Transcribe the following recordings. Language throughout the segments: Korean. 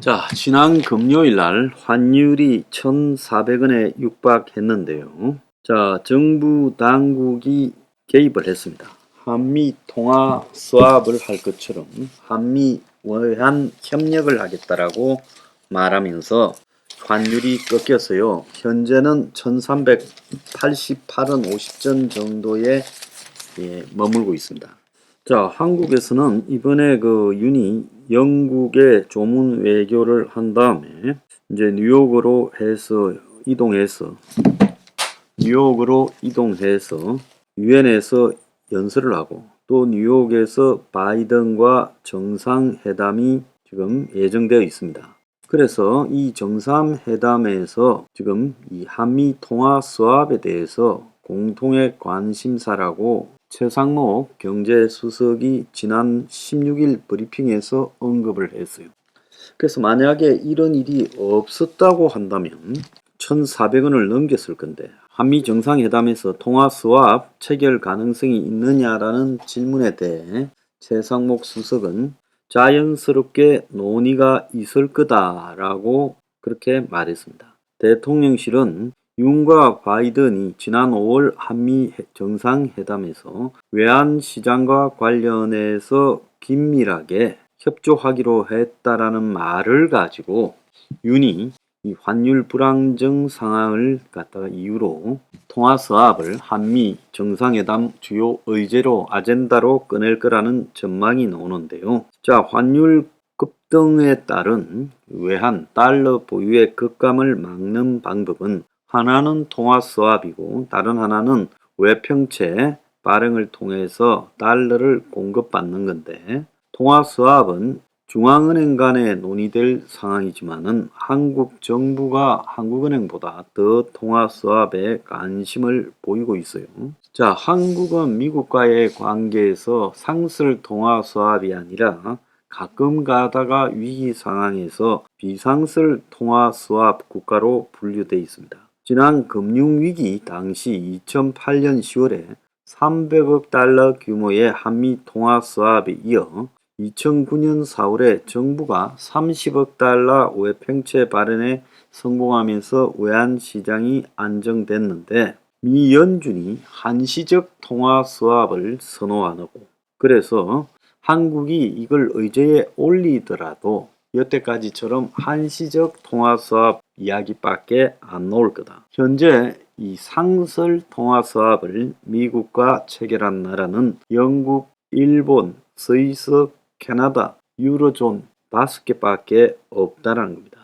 자, 지난 금요일 날 환율이 1,400원에 육박했는데요. 자, 정부 당국이 개입을 했습니다. 한미 통화 스왑을 할 것처럼 한미 외환 협력을 하겠다라고 말하면서 환율이 꺾였어요. 현재는 1,388원 50전 정도에 머물고 있습니다. 자, 한국에서는 이번에 윤이 영국에 조문 외교를 한 다음에 이제 뉴욕으로 이동해서 유엔에서 연설을 하고 또 뉴욕에서 바이든과 정상회담이 지금 예정되어 있습니다. 그래서 이 정상회담에서 지금 이 한미 통화 스왑에 대해서 공통의 관심사라고 최상목 경제수석이 지난 16일 브리핑에서 언급을 했어요. 그래서 만약에 이런 일이 없었다고 한다면 1,400원을 넘겼을 건데 한미 정상회담에서 통화 스왑 체결 가능성이 있느냐라는 질문에 대해 최상목 수석은 자연스럽게 논의가 있을 거다라고 그렇게 말했습니다. 대통령실은 윤과 바이든이 지난 5월 한미 정상회담에서 외환시장과 관련해서 긴밀하게 협조하기로 했다라는 말을 가지고 윤이 이 환율 불안정 상황을 갖다가 이유로 통화 스왑을 한미 정상회담 주요 의제로 아젠다로 꺼낼 거라는 전망이 나오는데요. 자, 환율 급등에 따른 외환 달러 보유의 급감을 막는 방법은 하나는 통화 스왑이고 다른 하나는 외평채 발행을 통해서 달러를 공급받는 건데 통화 스왑은 중앙은행 간에 논의될 상황이지만은 한국 정부가 한국은행보다 더 통화 스왑에 관심을 보이고 있어요. 자, 한국은 미국과의 관계에서 상설 통화 스왑이 아니라 가끔 가다가 위기 상황에서 비상설 통화 스왑 국가로 분류되어 있습니다. 지난 금융위기 당시 2008년 10월에 300억 달러 규모의 한미 통화 스왑에 이어 2009년 4월에 정부가 30억 달러 외평채 발행에 성공하면서 외환시장이 안정됐는데 미 연준이 한시적 통화 스왑을 선호 안 하고 그래서 한국이 이걸 의제에 올리더라도 여태까지처럼 한시적 통화 스왑 이야기밖에 안 나올 거다. 현재 이 상설 통화 스왑을 미국과 체결한 나라는 영국, 일본, 스위스, 캐나다, 유로존 5개밖에 없다는 겁니다.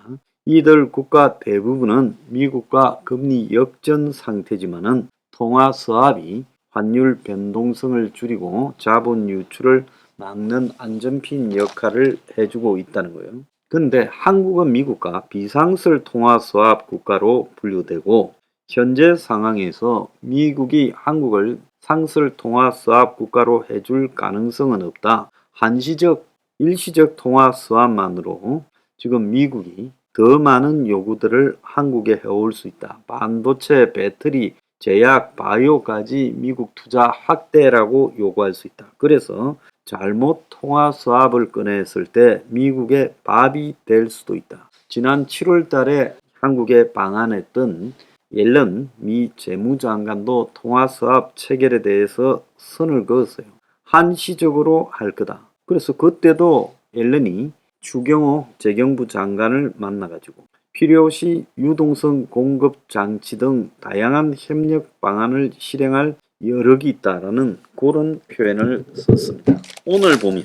이들 국가 대부분은 미국과 금리 역전 상태지만은 통화 스왑이 환율 변동성을 줄이고 자본 유출을 막는 안전핀 역할을 해주고 있다는 거예요. 그런데 한국은 미국과 비상설 통화 스왑 국가로 분류되고 현재 상황에서 미국이 한국을 상설 통화 스왑 국가로 해줄 가능성은 없다. 한시적, 일시적 통화 스왑만으로 지금 미국이 더 많은 요구들을 한국에 해올 수 있다. 반도체, 배터리, 제약, 바이오까지 미국 투자 확대라고 요구할 수 있다. 그래서 잘못 통화 스왑을 꺼냈을 때 미국의 밥이 될 수도 있다. 지난 7월 달에 한국에 방한했던 옐런 미 재무장관도 통화 스왑 체결에 대해서 선을 그었어요. 한시적으로 할 거다. 그래서 그때도 옐런이 추경호 재경부 장관을 만나가지고 필요시 유동성 공급 장치 등 다양한 협력 방안을 실행할 여력이 있다라는 그런 표현을 썼습니다. 오늘 보면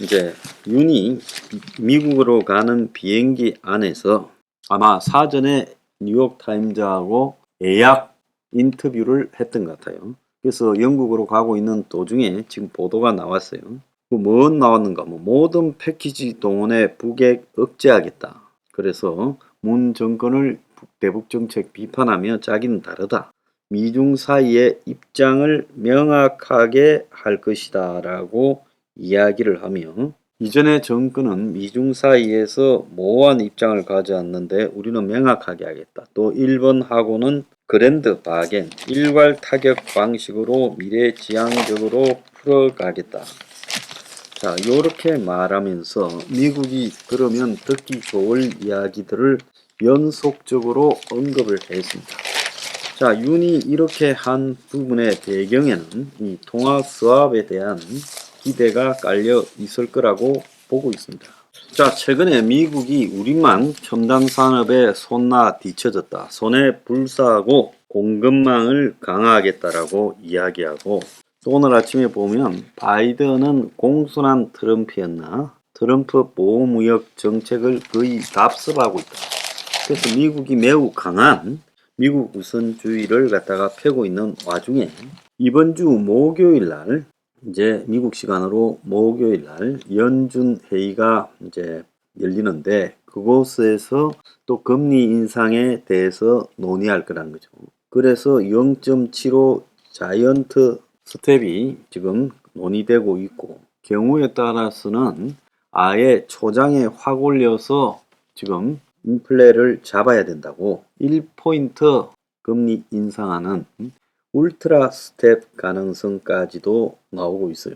이제 윤이 미국으로 가는 비행기 안에서 아마 사전에 뉴욕타임즈하고 예약 인터뷰를 했던 것 같아요. 그래서 영국으로 가고 있는 도중에 지금 보도가 나왔어요. 뭐 나왔는가? 모든 패키지 동원에 북에 억제하겠다. 그래서 문 정권을 대북 정책 비판하며 자기는 다르다. 미중 사이의 입장을 명확하게 할 것이다 라고 이야기를 하며 이전의 정권은 미중 사이에서 모호한 입장을 가져왔는데 우리는 명확하게 하겠다. 또 일본하고는 그랜드 바겐, 일괄 타격 방식으로 미래지향적으로 풀어가겠다. 자, 요렇게 말하면서 미국이 그러면 듣기 좋을 이야기들을 연속적으로 언급을 했습니다. 자, 윤이 이렇게 한 부분의 배경에는 이 통화 수합에 대한 기대가 깔려 있을 거라고 보고 있습니다. 자, 최근에 미국이 우리만 첨단 산업에 손나 뒤처졌다, 손에 불사하고 공급망을 강화하겠다라고 이야기하고, 또 오늘 아침에 보면 바이든은 공손한 트럼프였나, 트럼프 보호무역 정책을 거의 답습하고 있다. 그래서 미국이 매우 강한 미국 우선주의를 갖다가 펴고 있는 와중에 이번 주 목요일 날, 이제 미국 시간으로 목요일 날 연준 회의가 이제 열리는데, 그곳에서 또 금리 인상에 대해서 논의할 거라는 거죠. 그래서 0.75 자이언트 스텝이 지금 논의되고 있고, 경우에 따라서는 아예 초장에 확 올려서 지금 인플레를 잡아야 된다고 1포인트 금리 인상하는 울트라 스텝 가능성까지도 나오고 있어요.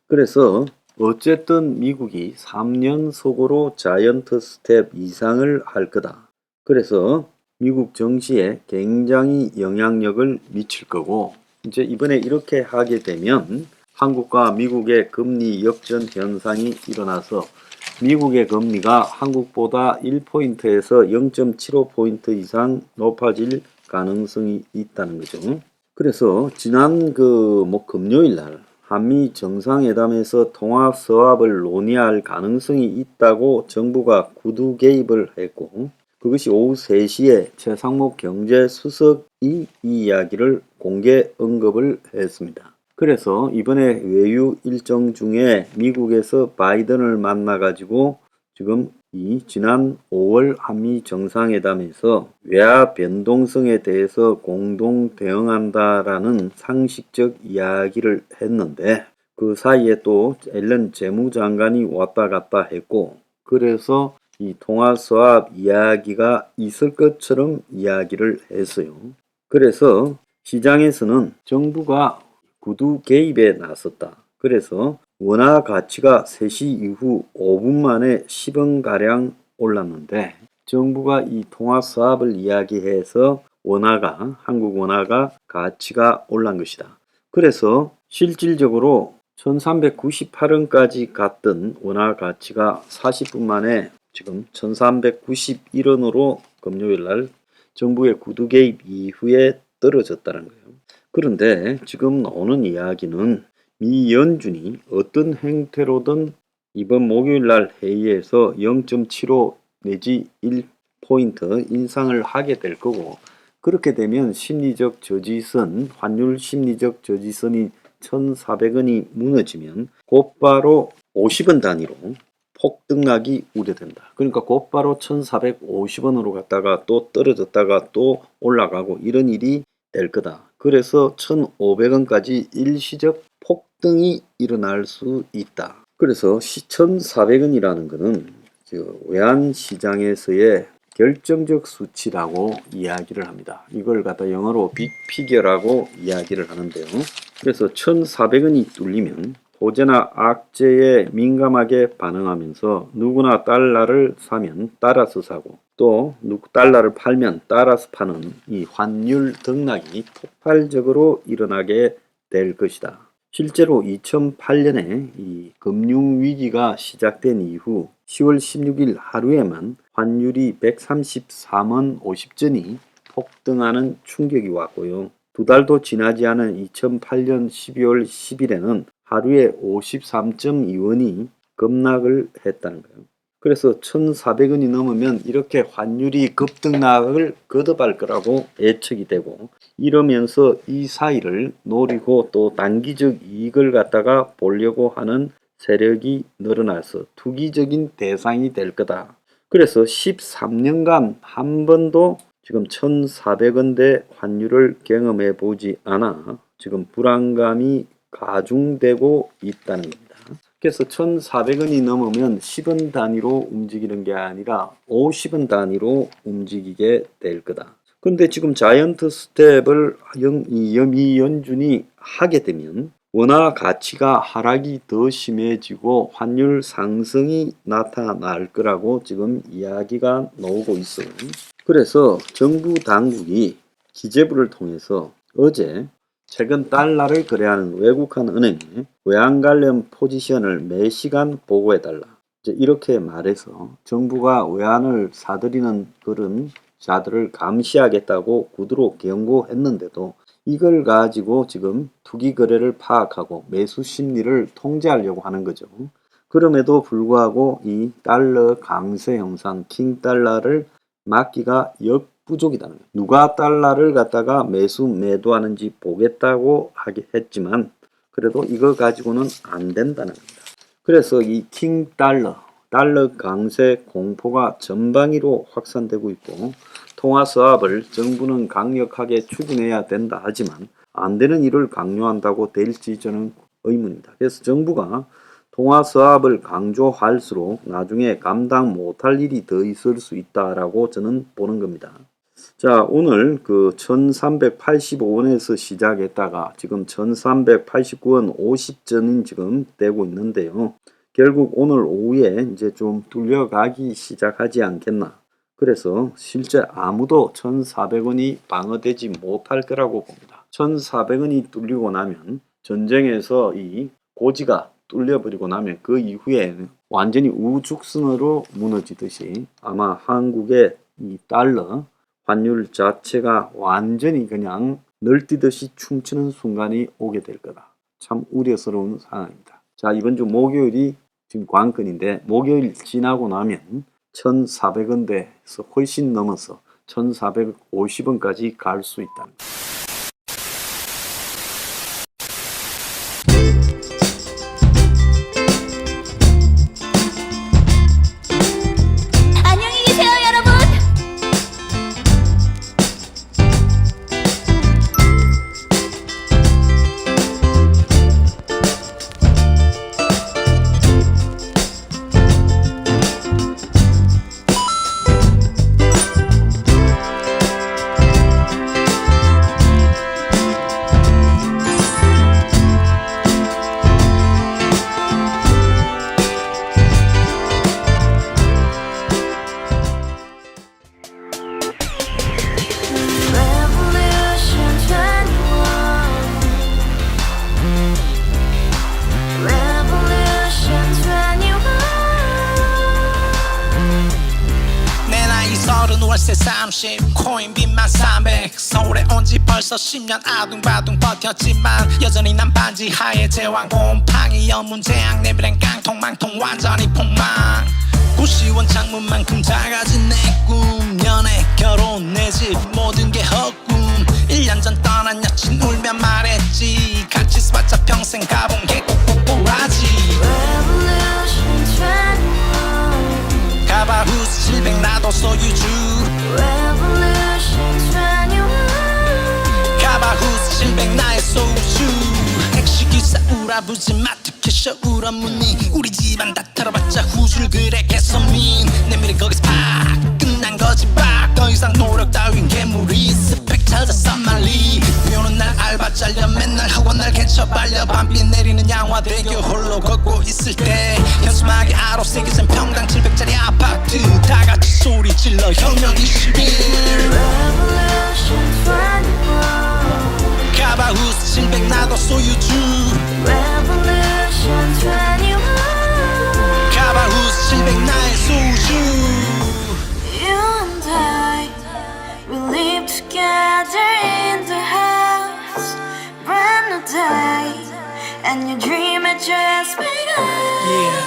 그래서 어쨌든 미국이 3년속으로 자이언트 스텝 이상을 할 거다. 그래서 미국 정시에 굉장히 영향력을 미칠 거고, 이제 이번에 이렇게 하게 되면 한국과 미국의 금리 역전 현상이 일어나서 미국의 금리가 한국보다 1포인트에서 0.75포인트 이상 높아질 가능성이 있다는 거죠. 그래서 지난 금요일 날 한미 정상회담에서 통화 서합을 논의할 가능성이 있다고 정부가 구두 개입을 했고, 그것이 오후 3시에 최상목 경제수석이 이 이야기를 공개 언급을 했습니다. 그래서 이번에 외유 일정 중에 미국에서 바이든을 만나가지고 지금 이 지난 5월 한미 정상회담에서 외화 변동성에 대해서 공동 대응한다라는 상식적 이야기를 했는데, 그 사이에 또 앨런 재무장관이 왔다 갔다 했고, 그래서 이 통화 수합 이야기가 있을 것처럼 이야기를 했어요. 그래서 시장에서는 정부가 구두 개입에 나섰다. 그래서 원화 가치가 3시 이후 5분 만에 10원가량 올랐는데, 정부가 이 통화 수합을 이야기해서 한국 원화가 가치가 올란 것이다. 그래서 실질적으로 1398원까지 갔던 원화 가치가 40분 만에 지금 1391원으로 금요일 날 정부의 구두 개입 이후에 떨어졌다는 거예요. 그런데 지금 나오는 이야기는 미 연준이 어떤 행태로든 이번 목요일 날 회의에서 0.75 내지 1포인트 인상을 하게 될 거고, 그렇게 되면 심리적 저지선, 환율 심리적 저지선이 1,400원이 무너지면 곧바로 50원 단위로 폭등락이 우려된다. 그러니까 곧바로 1,450원으로 갔다가 또 떨어졌다가 또 올라가고 이런 일이 될 거다. 그래서 1,500원까지 일시적 폭등이 일어날 수 있다. 그래서 1,400원이라는 것은 외환시장에서의 결정적 수치라고 이야기를 합니다. 이걸 갖다 영어로 빅피겨라고 이야기를 하는데요. 그래서 1,400원이 뚫리면 호재나 악재에 민감하게 반응하면서 누구나 달러를 사면 따라서 사고, 또 달러를 팔면 따라서 파는 이 환율 등락이 폭발적으로 일어나게 될 것이다. 실제로 2008년에 이 금융위기가 시작된 이후 10월 16일 하루에만 환율이 133원 50전이 폭등하는 충격이 왔고요. 두 달도 지나지 않은 2008년 12월 10일에는 하루에 53.2원이 급락을 했다는 거예요. 그래서 1,400원이 넘으면 이렇게 환율이 급등락을 거듭할 거라고 예측이 되고, 이러면서 이 사이를 노리고 또 단기적 이익을 갖다가 보려고 하는 세력이 늘어나서 투기적인 대상이 될 거다. 그래서 13년간 한 번도 지금 1,400원대 환율을 경험해 보지 않아 지금 불안감이 가중되고 있다는 겁니다. 그래서 1,400원이 넘으면 10원 단위로 움직이는 게 아니라 50원 단위로 움직이게 될 거다. 그런데 지금 자이언트 스텝을 미 연준이 하게 되면 원화 가치가 하락이 더 심해지고 환율 상승이 나타날 거라고 지금 이야기가 나오고 있어요. 그래서 정부 당국이 기재부를 통해서 어제 최근 달러를 거래하는 외국한 은행에 외환 관련 포지션을 매시간 보고해달라. 이렇게 말해서 정부가 외환을 사들이는 그런 자들을 감시하겠다고 구두로 경고했는데도 이걸 가지고 지금 투기 거래를 파악하고 매수 심리를 통제하려고 하는 거죠. 그럼에도 불구하고 이 달러 강세 현상, 킹 달러를 막기가 역부족이다는 거예요. 누가 달러를 갖다가 매수 매도하는지 보겠다고 하긴 했지만 그래도 이거 가지고는 안 된다는 겁니다. 그래서 이 킹 달러 강세 공포가 전방위로 확산되고 있고 통화 수합을 정부는 강력하게 추진해야 된다 하지만 안 되는 일을 강요한다고 될지 저는 의문입니다. 그래서 정부가 통화 수합을 강조할수록 나중에 감당 못할 일이 더 있을 수 있다라고 저는 보는 겁니다. 자, 오늘 그 1385원에서 시작했다가 지금 1389원 50전이 지금 되고 있는데요. 결국 오늘 오후에 이제 좀 뚫려가기 시작하지 않겠나. 그래서 실제 아무도 1400원이 방어되지 못할 거라고 봅니다. 1400원이 뚫리고 나면 전쟁에서 이 고지가 뚫려버리고 나면 그 이후에 완전히 우죽순으로 무너지듯이 아마 한국의 이 달러 환율 자체가 완전히 그냥 널뛰듯이 춤추는 순간이 오게 될 거다. 참 우려스러운 상황입니다. 자, 이번 주 목요일이 지금 관건인데 목요일 지나고 나면 1400원대에서 훨씬 넘어서 1450원까지 갈 수 있다. 안녕히 계세요, 여러분. 월세 30 코인빚만 300 서울에 온 지 벌써 10년 아둥바둥 버텼지만 여전히 난 반지 하에 제왕 곰팡이 연문제약 내비랭 깡통망통 완전히 폭망 90원 창문만큼 작아진 내 꿈 연애 결혼 내 집 모든 게 헛꿈 1년 전 떠난 여친 울며 말했지 같이 써봤자 평생 가본 게 꼭꼭꼭하지 가바후스 700 나도 소유주 가바후스 700 나의 소주 택시기사 우라부지 마트 캐셔 울어무니 우리 집안 다 털어봤자 후줄 그래 개선민 내밀은 거기서 팍 끝난 거지 팍 더 이상 노력 따윈 괴물이 스펙 찾아서 말리 비오는 날 알바 잘려 맨날 학원 날 개쳐 발려 밤비 내리는 양화대교 홀로 걷고 있을 때 현수막에 아로 새겨진 평당 700짜리 아파트 다같이 소리 질러 혁명 21 가바후스 700 나도 소유주 가바후스 700 나의 소주 You and I, we live together in the house, brand new day, and your dream had just begun. Yeah